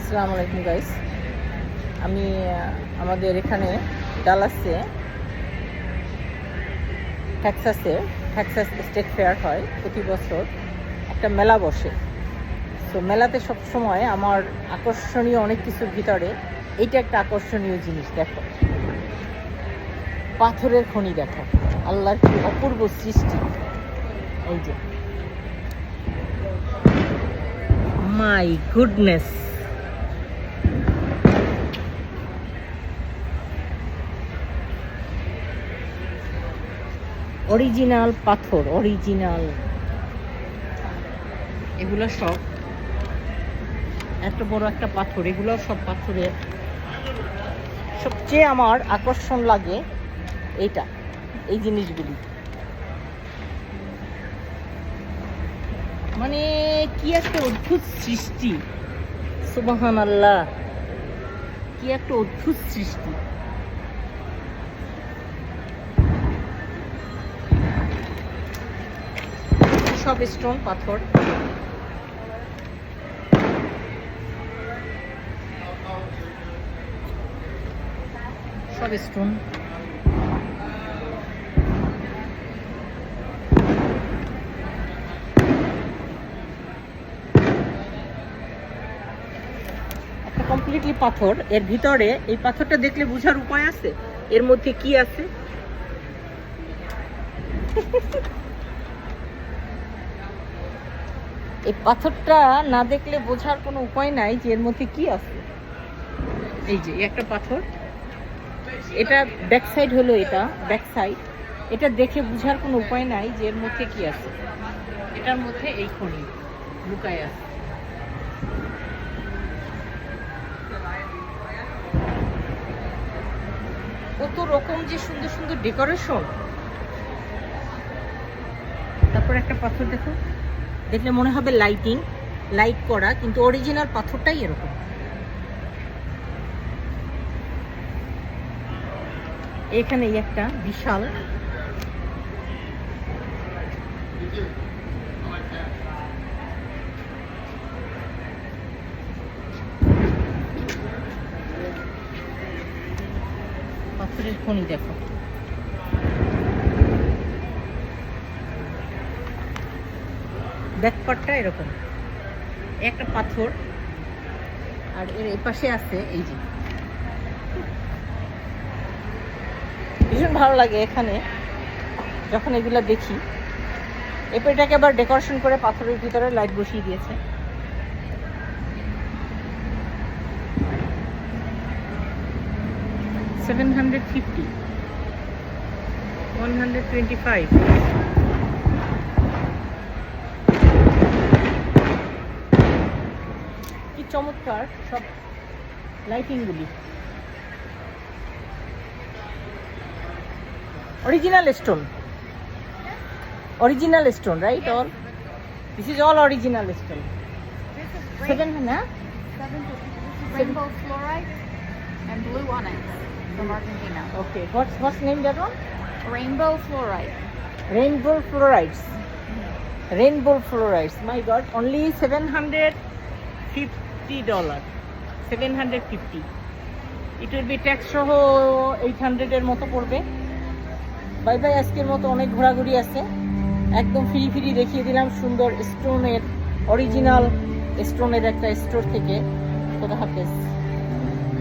আসসালামু আলাইকুম গাইস। আমি আমাদের এখানে ডালাসে টেক্সাস স্টেট ফেয়ার হয় প্রতি বছর, একটা মেলা বসে। তো মেলাতে সবসময় আমার আকর্ষণীয় অনেক কিছুর ভিতরে এইটা একটা আকর্ষণীয় জিনিস। দেখো, পাথরের খনি দেখো, আল্লাহর কি অপূর্ব সৃষ্টি। এই যে মাই গুডনেস, অরিজিনাল পাথর, অরিজিনাল। এগুলো সব এত বড় একটা পাথর, এগুলো সব পাথরের। সবচেয়ে আমার আকর্ষণ লাগে এইটা, এই জিনিসগুলি। মানে কি একটা অদ্ভুত সৃষ্টি, সুবহানাল্লাহ, কি একটা অদ্ভুত সৃষ্টি। সব স্টোন পাথর, সব স্টোন। একটা কমপ্লিটলি পাথর, এর ভিতরে এই পাথরটা দেখলে বোঝার উপায় আছে এর মধ্যে কি আছে। এই পাথরটা না দেখলে বোঝার কোনো উপায় নাই যে এর মধ্যে কি আছে। এই যে একটা পাথর, এটা ব্যাক সাইড হলো, এটা ব্যাক সাইড। এটা দেখে বোঝার কোনো উপায় নাই যে এর মধ্যে কি আছে। এটার মধ্যে এই খনি লুকায় আছে। কত রকম যে সুন্দর সুন্দর ডেকোরেশন। তারপর একটা পাথর দেখো, দেখলে মনে হবে লাইট করা, কিন্তু অরিজিনাল পাথরটাই এরকম। এখানে একটা বিশাল পাথরের খনি দেখো। ব্যাকপার্টটা এরকম একটা পাথর, আর এর পাশে আছে এই যে। ভীষণ ভালো লাগে এখানে যখন এগুলো দেখি। এরপর এটাকে আবার ডেকোরেশন করে পাথরের ভিতরে লাইট বসিয়ে দিয়েছে। $750, $125। কি চমৎকার সব লাইটিংগুলি। Original stone, right? All this is all original stone. This is Seven, na? rainbow fluorite and blue onyx from Argentina. Okay. What's name that one? Rainbow fluorite. Rainbow fluorides. Rainbow fluorides. My God, only $750. 750. It will be tax সহ 800 এর মতো পড়বে। Bye bye, আজকের মতো অনেক ঘোরাঘুরি আছে, একদম ফ্রি দেখিয়ে দিলাম সুন্দর স্টোনের, অরিজিনাল স্টোনের একটা স্টোর থেকে। খোদা হাফেজ।